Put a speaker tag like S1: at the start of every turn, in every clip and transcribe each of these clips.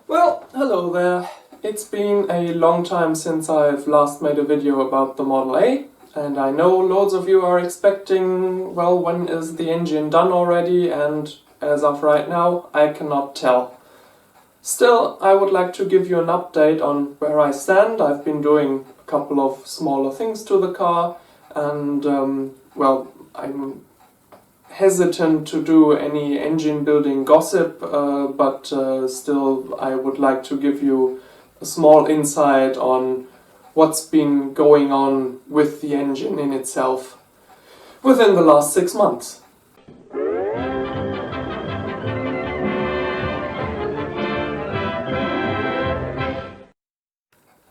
S1: Well, hello there. It's been a long time since I've last made a video about the Model A, and I know loads of you are expecting, well, when is the engine done already, and as of right now, I cannot tell. Still, I would like to give you an update on where I stand. I've been doing a couple of smaller things to the car, and, well, I'm hesitant to do any engine building gossip, but still I would like to give you a small insight on what's been going on with the engine in itself within the last 6 months.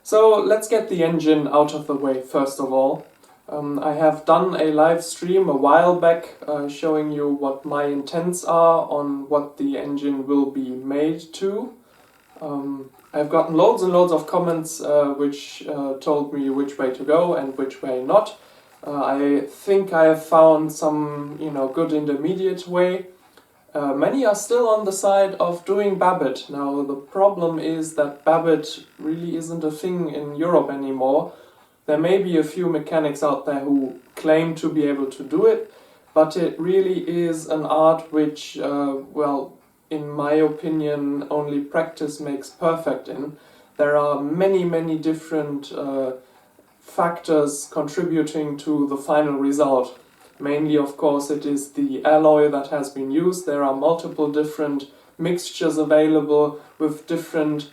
S1: So let's get the engine out of the way first of all. I have done a live stream a while back showing you what my intents are on what the engine will be made to. I've gotten loads and loads of comments which told me which way to go and which way not. I think I have found some, good intermediate way. Many are still on the side of doing Babbitt. Now the problem is that Babbitt really isn't a thing in Europe anymore. There may be a few mechanics out there who claim to be able to do it, but it really is an art which, well, in my opinion, only practice makes perfect in. There are many different factors contributing to the final result. Mainly, of course, it is the alloy that has been used. There are multiple different mixtures available with different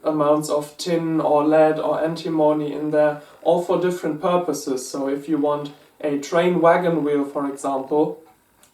S1: amounts of tin or lead or antimony in there, all for different purposes. So if you want a train wagon wheel, for example,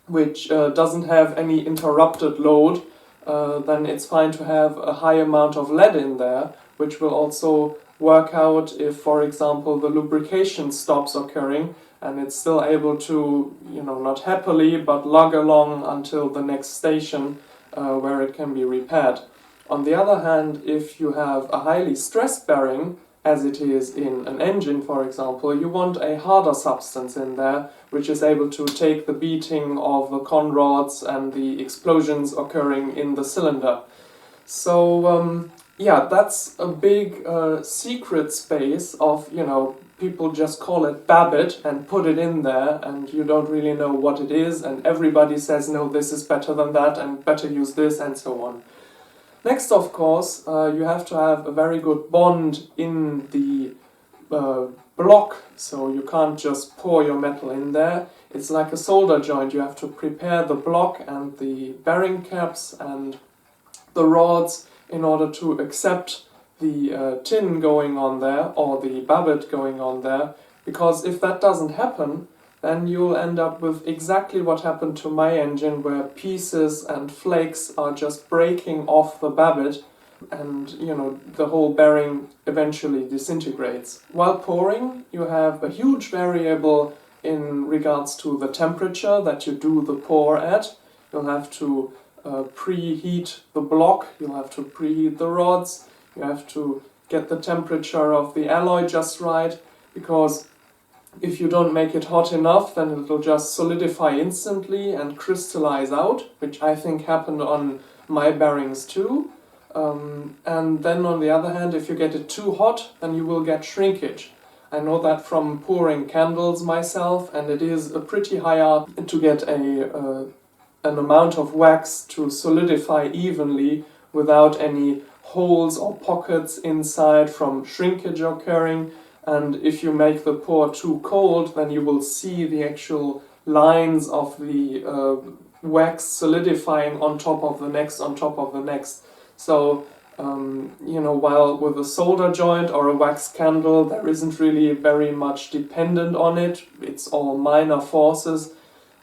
S1: which doesn't have any interrupted load, then it's fine to have a high amount of lead in there, which will also work out if, for example, the lubrication stops occurring and it's still able to, not happily, but lug along until the next station where it can be repaired. On the other hand, if you have a highly stressed bearing, as it is in an engine, for example, you want a harder substance in there, which is able to take the beating of the con rods and the explosions occurring in the cylinder. So, yeah, that's a big secret space of, people just call it Babbitt and put it in there, and you don't really know what it is, and everybody says, no, this is better than that, and better use this, and so on. Next, of course, you have to have a very good bond in the block, so you can't just pour your metal in there. It's like a solder joint. You have to prepare the block and the bearing caps and the rods in order to accept the tin going on there or the Babbitt going on there, because if that doesn't happen, then you'll end up with exactly what happened to my engine, where pieces and flakes are just breaking off the Babbitt and, the whole bearing eventually disintegrates. While pouring, you have a huge variable in regards to the temperature that you do the pour at. You'll have to preheat the block, you'll have to preheat the rods, you have to get the temperature of the alloy just right, because if you don't make it hot enough, then it'll just solidify instantly and crystallize out, which I think happened on my bearings too. And then on the other hand, if you get it too hot, then you will get shrinkage. I know that from pouring candles myself, and it is a pretty high art to get an amount of wax to solidify evenly without any holes or pockets inside from shrinkage occurring. And if you make the pour too cold, then you will see the actual lines of the wax solidifying on top of the next, on top of the next. So, while with a solder joint or a wax candle, there isn't really very much dependent on it, it's all minor forces,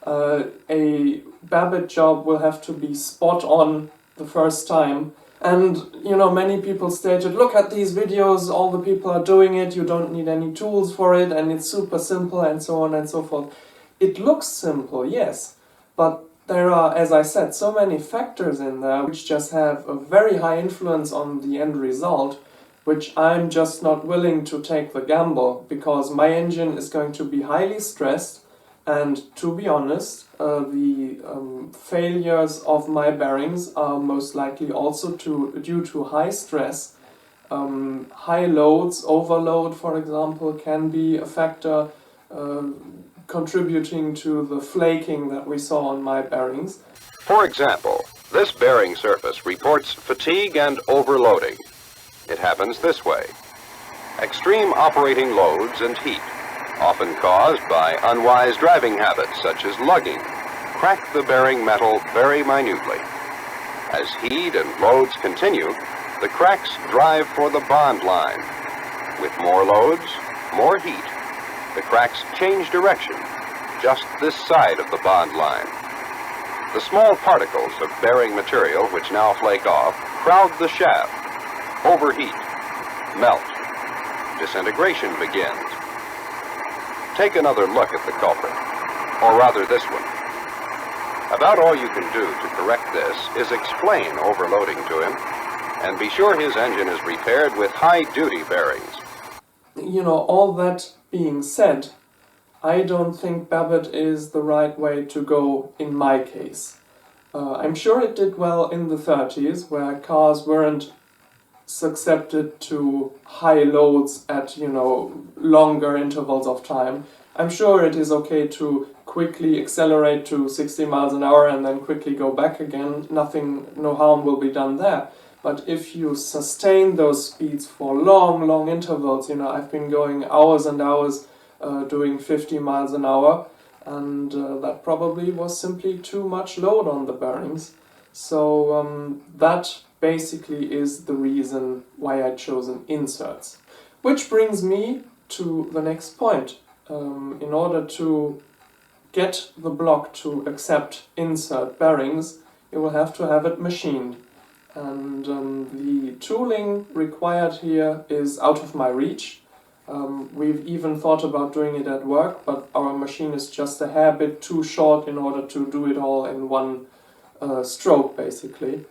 S1: a Babbitt job will have to be spot on the first time. And, many people stated, look at these videos, all the people are doing it, you don't need any tools for it, and it's super simple, and so on and so forth. It looks simple, yes, but there are, as I said, so many factors in there which just have a very high influence on the end result, which I'm just not willing to take the gamble, because my engine is going to be highly stressed. And to be honest, the failures of my bearings are most likely also due to high stress. High loads, overload for example, can be a factor contributing to the flaking that we saw on my bearings.
S2: For example, this bearing surface reports fatigue and overloading. It happens this way. Extreme operating loads and heat, often caused by unwise driving habits such as lugging, crack the bearing metal very minutely. As heat and loads continue, the cracks drive for the bond line. With more loads, more heat, the cracks change direction, just this side of the bond line. The small particles of bearing material which now flake off crowd the shaft, overheat, melt. Disintegration begins. Take another look at the culprit, or rather this one. About all you can do to correct this is explain overloading to him, and be sure his engine is repaired with high-duty bearings.
S1: You know, all that being said, I don't think Babbitt is the right way to go in my case. I'm sure it did well in the 30s, where cars weren't susceptible to high loads at, longer intervals of time. I'm sure it is okay to quickly accelerate to 60 miles an hour and then quickly go back again. No harm will be done there. But if you sustain those speeds for long intervals, I've been going hours and hours doing 50 miles an hour, and that probably was simply too much load on the bearings. So that basically is the reason why I'd chosen inserts. Which brings me to the next point. In order to get the block to accept insert bearings, you will have to have it machined. And the tooling required here is out of my reach. We've even thought about doing it at work, but our machine is just a hair bit too short in order to do it all in one stroke, basically.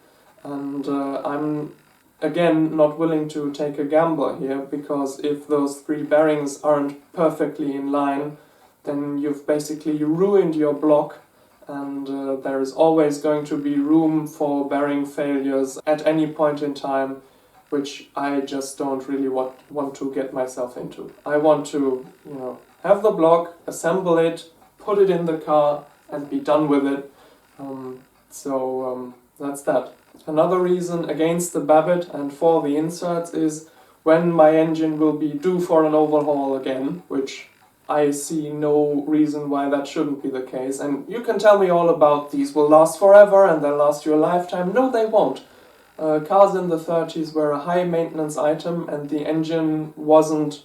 S1: And I'm, again, not willing to take a gamble here, because if those 3 bearings aren't perfectly in line, then you've basically ruined your block, and there is always going to be room for bearing failures at any point in time, which I just don't really want to get myself into. I want to, have the block, assemble it, put it in the car, and be done with it. So that's that. Another reason against the Babbitt and for the inserts is when my engine will be due for an overhaul again, which I see no reason why that shouldn't be the case. And you can tell me all about these will last forever and they'll last you a lifetime. No, they won't. Cars in the 30s were a high maintenance item, and the engine wasn't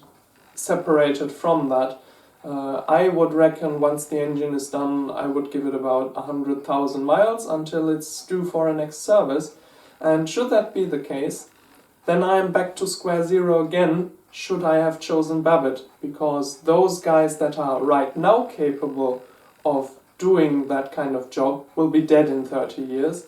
S1: separated from that. I would reckon once the engine is done, I would give it about 100,000 miles until it's due for a next service. And should that be the case, then I am back to square zero again, should I have chosen Babbitt, because those guys that are right now capable of doing that kind of job will be dead in 30 years.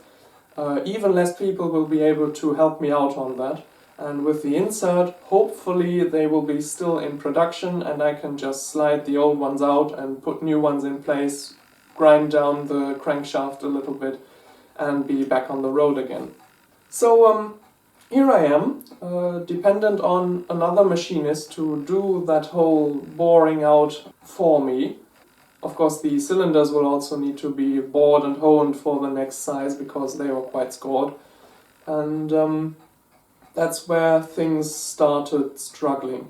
S1: Even less people will be able to help me out on that. And with the insert, hopefully they will be still in production and I can just slide the old ones out and put new ones in place, grind down the crankshaft a little bit and be back on the road again. So here I am, dependent on another machinist to do that whole boring out for me. Of course, the cylinders will also need to be bored and honed for the next size because they were quite scored. And that's where things started struggling.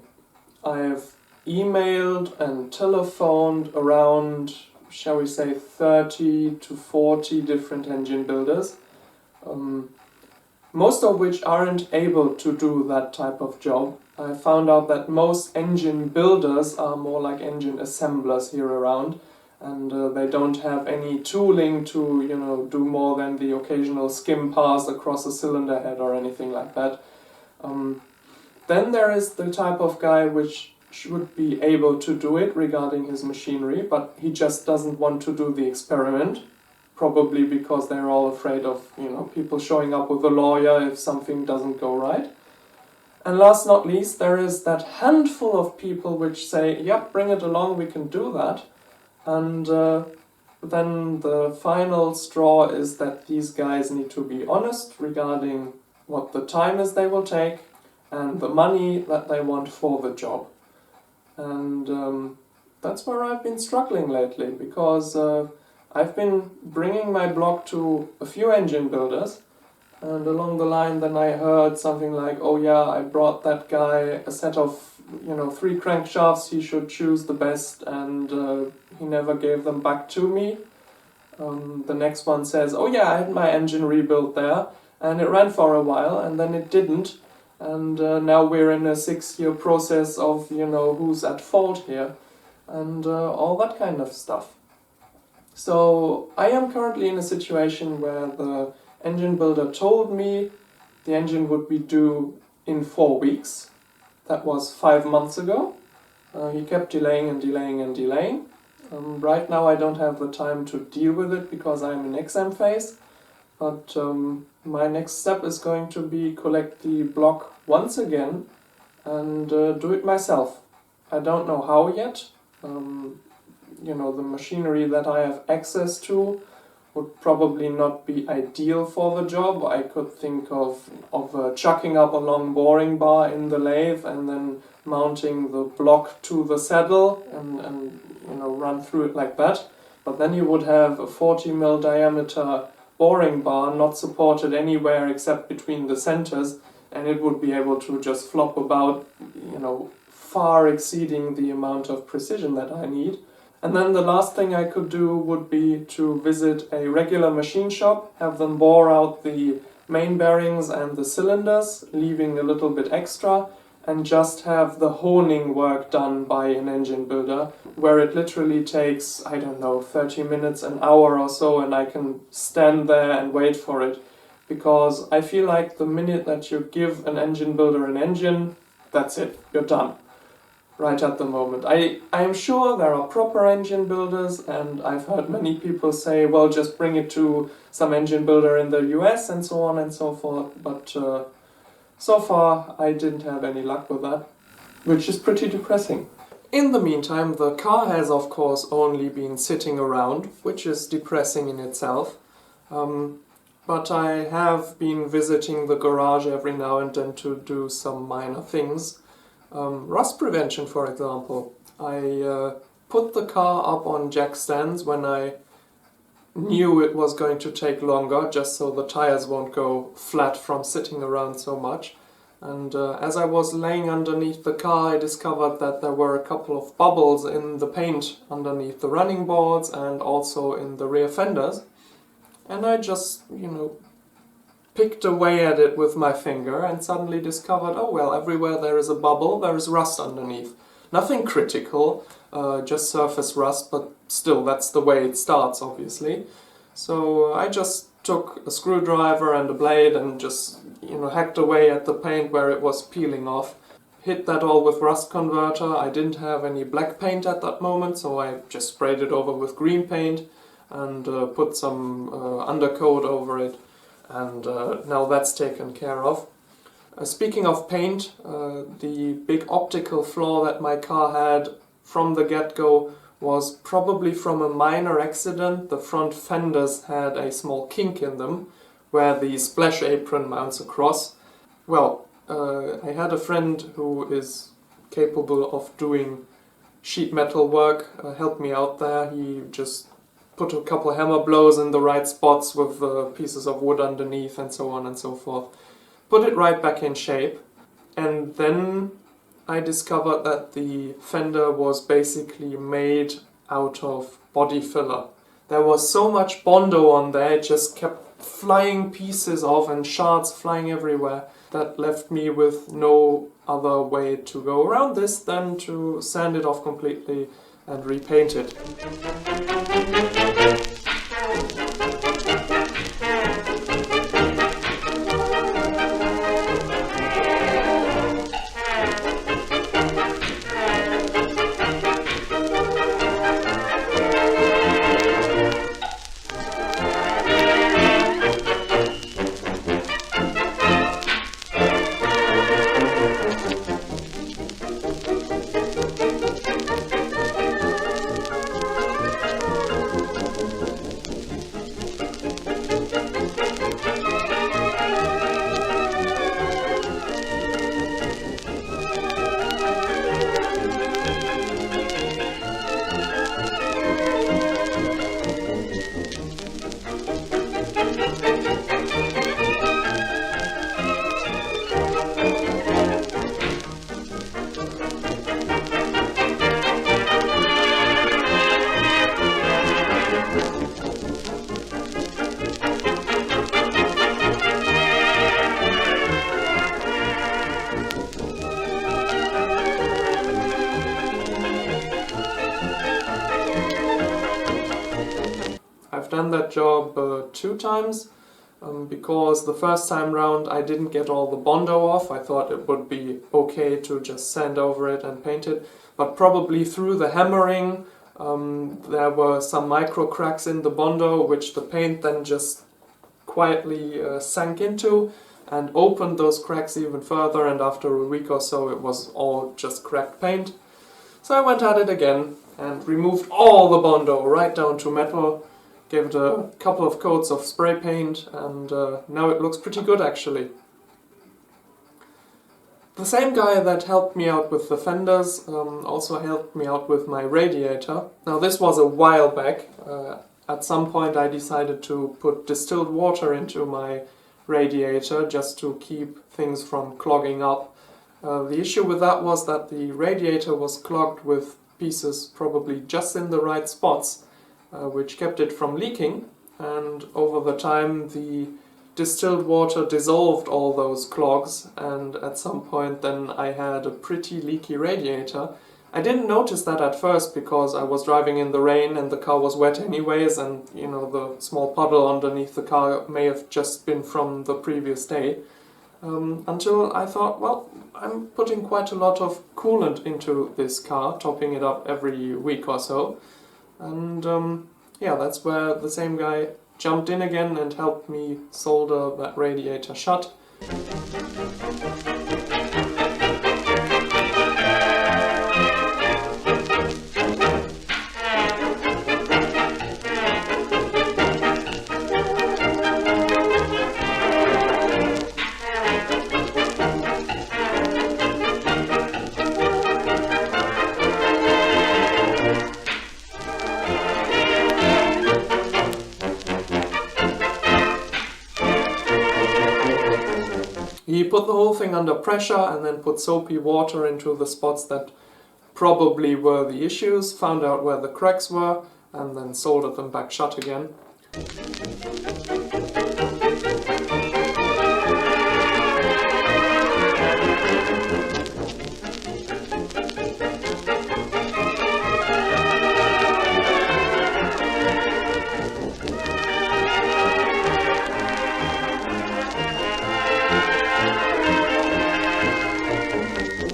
S1: I've emailed and telephoned around, shall we say, 30 to 40 different engine builders, most of which aren't able to do that type of job. I found out that most engine builders are more like engine assemblers here around, and they don't have any tooling to, do more than the occasional skim pass across a cylinder head or anything like that. Then there is the type of guy which should be able to do it regarding his machinery, but he just doesn't want to do the experiment, probably because they're all afraid of, people showing up with a lawyer if something doesn't go right. And last not least, there is that handful of people which say, yep, bring it along, we can do that. And then the final straw is that these guys need to be honest regarding what the time is they will take and the money that they want for the job. And that's where I've been struggling lately, because I've been bringing my blog to a few engine builders, and along the line then I heard something like, oh yeah, I brought that guy a set of 3 crankshafts, he should choose the best, and he never gave them back to me. The next one says, oh yeah, I had my engine rebuilt there, and it ran for a while, and then it didn't, and now we're in a 6-year process of, who's at fault here, and all that kind of stuff. So I am currently in a situation where the engine builder told me the engine would be due in 4 weeks. That was 5 months ago. He kept delaying and delaying and delaying. Right now I don't have the time to deal with it because I'm in exam phase, but my next step is going to be collect the block once again and do it myself. I don't know how yet. The machinery that I have access to would probably not be ideal for the job. I could think of chucking up a long boring bar in the lathe and then mounting the block to the saddle and run through it like that. But then you would have a 40mm diameter boring bar not supported anywhere except between the centers, and it would be able to just flop about, far exceeding the amount of precision that I need. And then the last thing I could do would be to visit a regular machine shop, have them bore out the main bearings and the cylinders, leaving a little bit extra, and just have the honing work done by an engine builder, where it literally takes, 30 minutes, an hour or so, and I can stand there and wait for it. Because I feel like the minute that you give an engine builder an engine, that's it, you're done. Right at the moment. I am sure there are proper engine builders, and I've heard many people say, well, just bring it to some engine builder in the US and so on and so forth, but so far I didn't have any luck with that, which is pretty depressing. In the meantime, the car has of course only been sitting around, which is depressing in itself, but I have been visiting the garage every now and then to do some minor things. Rust prevention, for example. I put the car up on jack stands when I knew it was going to take longer, just so the tires won't go flat from sitting around so much. And as I was laying underneath the car, I discovered that there were a couple of bubbles in the paint underneath the running boards and also in the rear fenders. And I just, picked away at it with my finger and suddenly discovered, oh well, everywhere there is a bubble, there is rust underneath. Nothing critical, just surface rust, but still that's the way it starts, obviously. So I just took a screwdriver and a blade and just hacked away at the paint where it was peeling off. Hit that all with rust converter. I didn't have any black paint at that moment, so I just sprayed it over with green paint and put some undercoat over it. And now that's taken care of. Speaking of paint, the big optical flaw that my car had from the get-go was probably from a minor accident. The front fenders had a small kink in them where the splash apron mounts across. Well, I had a friend who is capable of doing sheet metal work help me out there. He just put a couple hammer blows in the right spots with pieces of wood underneath and so on and so forth. Put it right back in shape, and then I discovered that the fender was basically made out of body filler. There was so much Bondo on there, it just kept flying pieces off and shards flying everywhere. That left me with no other way to go around this than to sand it off completely and repaint it. done that job 2 times. Because the first time round I didn't get all the Bondo off. I thought it would be okay to just sand over it and paint it, but probably through the hammering there were some micro cracks in the Bondo which the paint then just quietly sank into and opened those cracks even further, and after a week or so it was all just cracked paint. So I went at it again and removed all the Bondo right down to metal. Gave it a couple of coats of spray paint, and now it looks pretty good actually. The same guy that helped me out with the fenders also helped me out with my radiator. Now this was a while back. At some point I decided to put distilled water into my radiator just to keep things from clogging up. The issue with that was that the radiator was clogged with pieces probably just in the right spots, which kept it from leaking, and over the time the distilled water dissolved all those clogs, and at some point then I had a pretty leaky radiator. I didn't notice that at first because I was driving in the rain and the car was wet anyways, and you know, the small puddle underneath the car may have just been from the previous day. Until I thought, well, I'm putting quite a lot of coolant into this car, topping it up every week or so. And yeah, that's where the same guy jumped in again and helped me solder that radiator shut. He put the whole thing under pressure and then put soapy water into the spots that probably were the issues, found out where the cracks were, and then soldered them back shut again.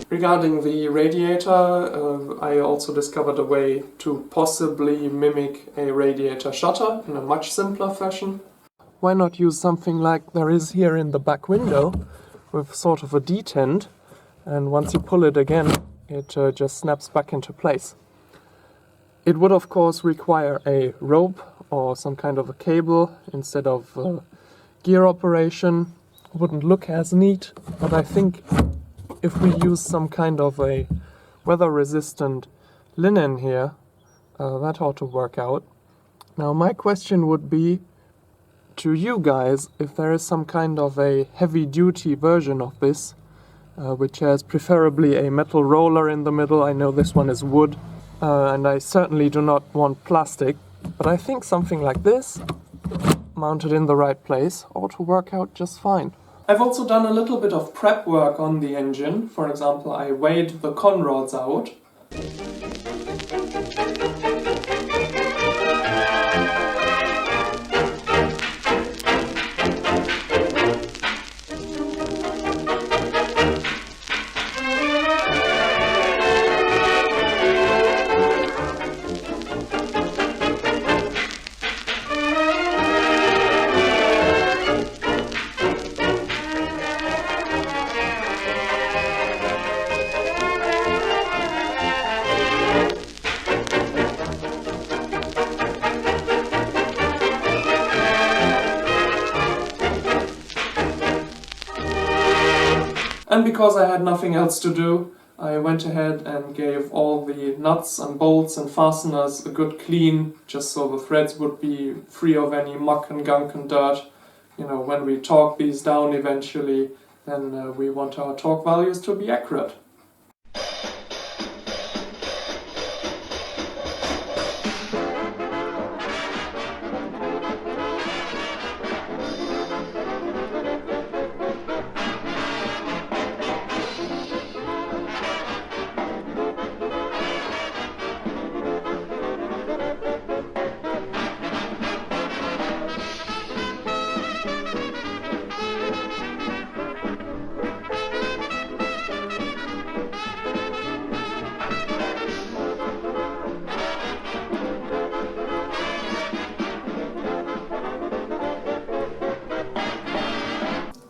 S1: Regarding the radiator, I also discovered a way to possibly mimic a radiator shutter in a much simpler fashion. Why not use something like there is here in the back window, with sort of a detent, and once you pull it again, it just snaps back into place. It would of course require a rope or some kind of a cable instead of gear operation. Wouldn't look as neat, but I think if we use some kind of a weather-resistant linen here, that ought to work out. Now my question would be to you guys if there is some kind of a heavy-duty version of this, which has preferably a metal roller in the middle. I know this one is wood, and I certainly do not want plastic, but I think something like this, mounted in the right place, ought to work out just fine. I've also done a little bit of prep work on the engine. For example, I weighed the con rods out. And because I had nothing else to do, I went ahead and gave all the nuts and bolts and fasteners a good clean, just so the threads would be free of any muck and gunk and dirt. You know, when we torque these down eventually, then we want our torque values to be accurate.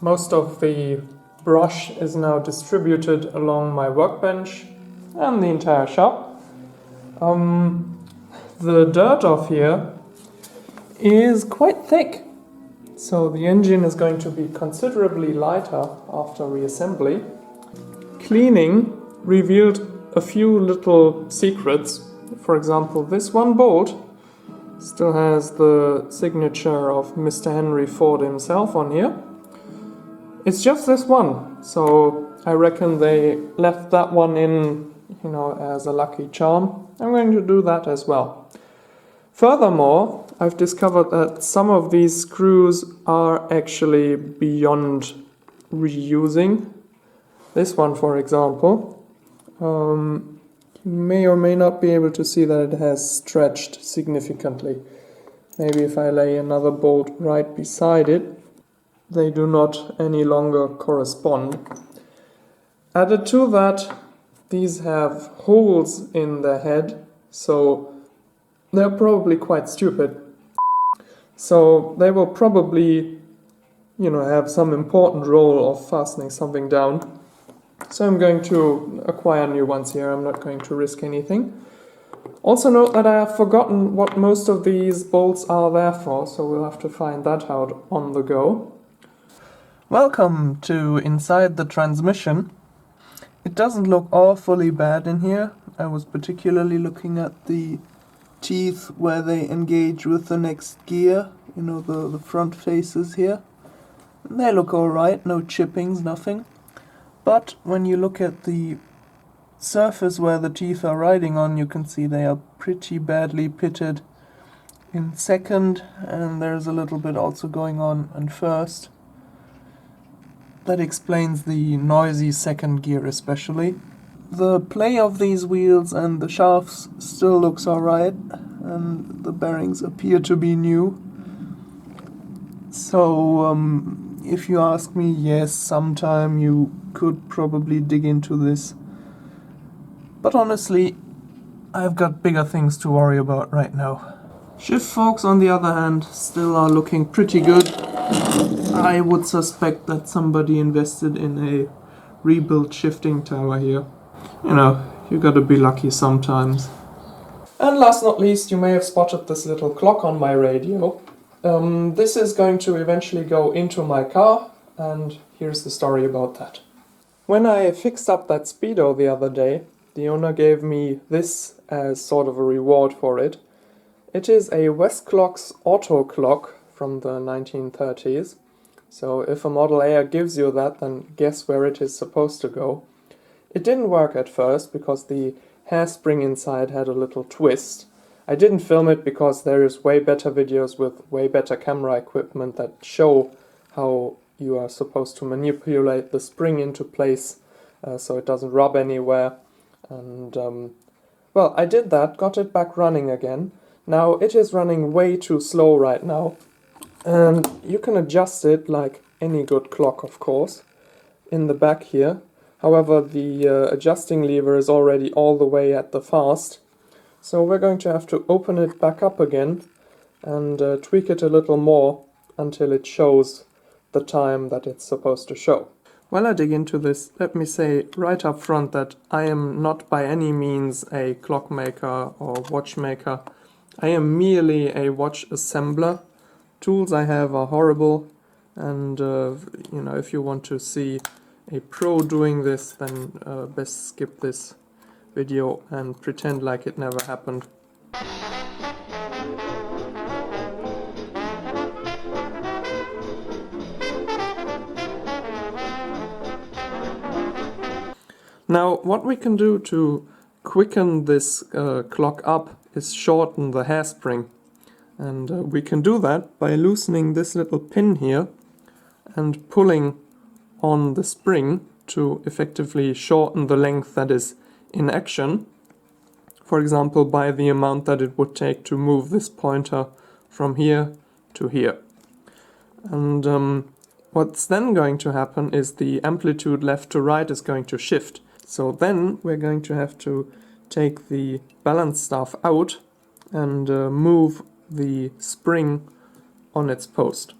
S1: Most of the brush is now distributed along my workbench and the entire shop. The dirt off here is quite thick, so the engine is going to be considerably lighter after reassembly. Cleaning revealed a few little secrets. For example, this one bolt still has the signature of Mr. Henry Ford himself on here. It's just this one, so I reckon they left that one in, as a lucky charm. I'm going to do that as well. Furthermore, I've discovered that some of these screws are actually beyond reusing. This one, for example, you may or may not be able to see that it has stretched significantly. Maybe if I lay another bolt right beside it, they do not any longer correspond. Added to that, these have holes in their head, so they're probably quite stupid. So they will probably, have some important role of fastening something down. So I'm going to acquire new ones here. I'm not going to risk anything. Also note that I have forgotten what most of these bolts are there for, so we'll have to find that out on the go. Welcome to inside the transmission. It doesn't look awfully bad in here. I was particularly looking at the teeth where they engage with the next gear, the front faces here. They look alright, no chippings, nothing. But when you look at the surface where the teeth are riding on, you can see they are pretty badly pitted in second, and there's a little bit also going on in first. That explains the noisy second gear especially. The play of these wheels and the shafts still looks alright, and the bearings appear to be new. So, if you ask me, yes, sometime you could probably dig into this. But honestly, I've got bigger things to worry about right now. Shift forks, on the other hand, still are looking pretty good. I would suspect that somebody invested in a rebuilt shifting tower here. You gotta be lucky sometimes. And last not least, you may have spotted this little clock on my radio. This is going to eventually go into my car, and here's the story about that. When I fixed up that Speedo the other day, the owner gave me this as sort of a reward for it. It is a Westclock's auto clock from the 1930s. So if a Model A gives you that, then guess where it is supposed to go. It didn't work at first because the hairspring inside had a little twist. I didn't film it because there is way better videos with way better camera equipment that show how you are supposed to manipulate the spring into place so it doesn't rub anywhere. And well, I did that, got it back running again. Now it is running way too slow right now. And you can adjust it like any good clock, of course, in the back here. However, the adjusting lever is already all the way at the fast. So we're going to have to open it back up again and tweak it a little more until it shows the time that it's supposed to show. While I dig into this, let me say right up front that I am not by any means a clockmaker or watchmaker. I am merely a watch assembler. Tools I have are horrible, and if you want to see a pro doing this, then best skip this video and pretend like it never happened. Now, what we can do to quicken this clock up is shorten the hairspring. And we can do that by loosening this little pin here and pulling on the spring to effectively shorten the length that is in action. For example, by the amount that it would take to move this pointer from here to here. And what's then going to happen is the amplitude left to right is going to shift. So then we're going to have to take the balance staff out and move the spring on its post.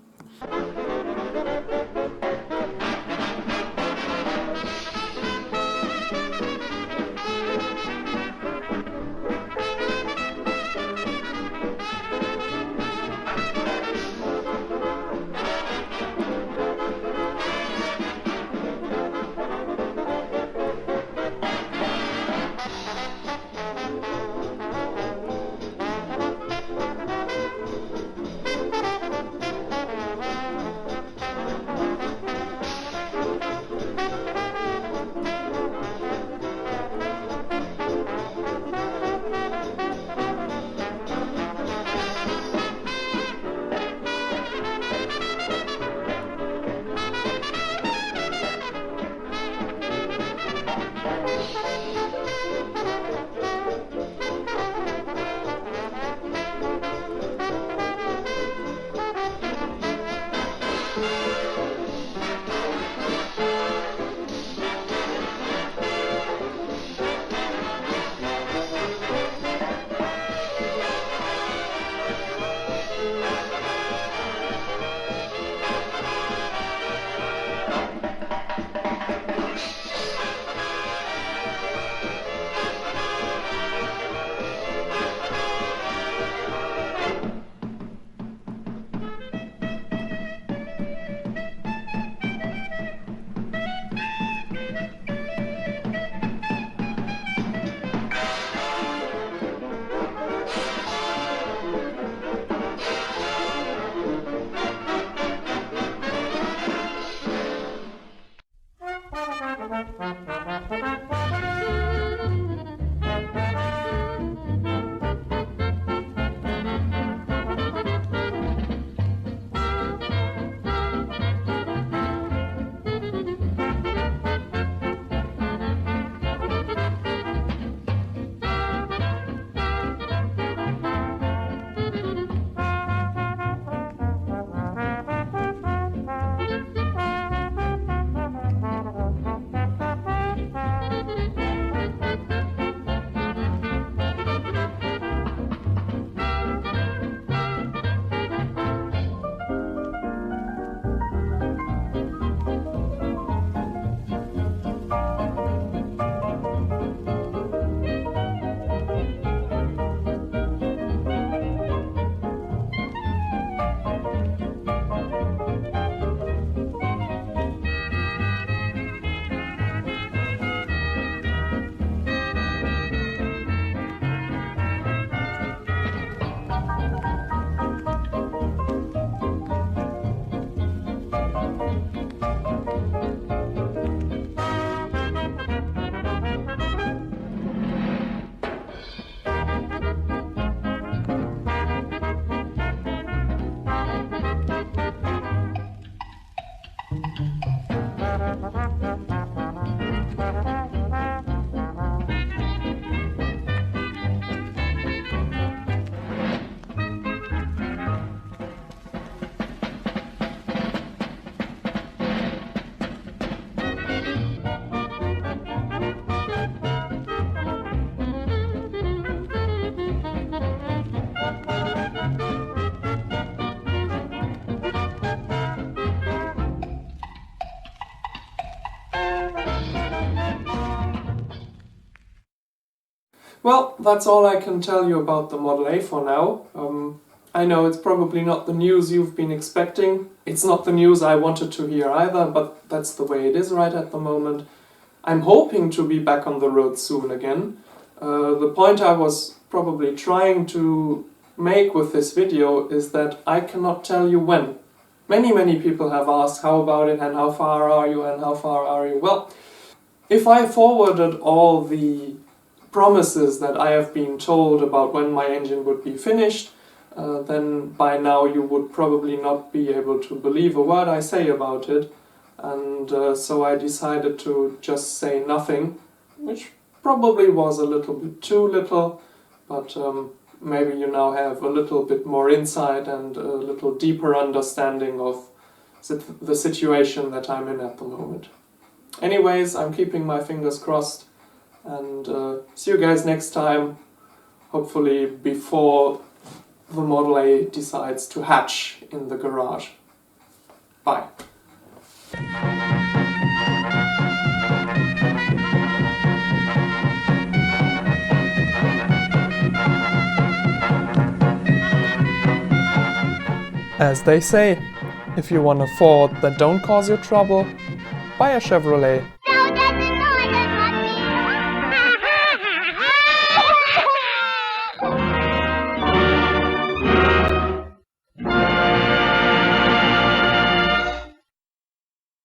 S1: Well, that's all I can tell you about the Model A for now. I know it's probably not the news you've been expecting. It's not the news I wanted to hear either, but that's the way it is right at the moment. I'm hoping to be back on the road soon again. The point I was probably trying to make with this video is that I cannot tell you when. Many people have asked how about it and how far are you and how far are you. Well, if I forwarded all the promises that I have been told about when my engine would be finished, then by now you would probably not be able to believe a word I say about it. And so I decided to just say nothing, which probably was a little bit too little, but maybe you now have a little bit more insight and a little deeper understanding of the situation that I'm in at the moment. Anyways, I'm keeping my fingers crossed, and see you guys next time, hopefully before the Model A decides to hatch in the garage. Bye. As they say, if you want a Ford that don't cause you trouble, buy a Chevrolet.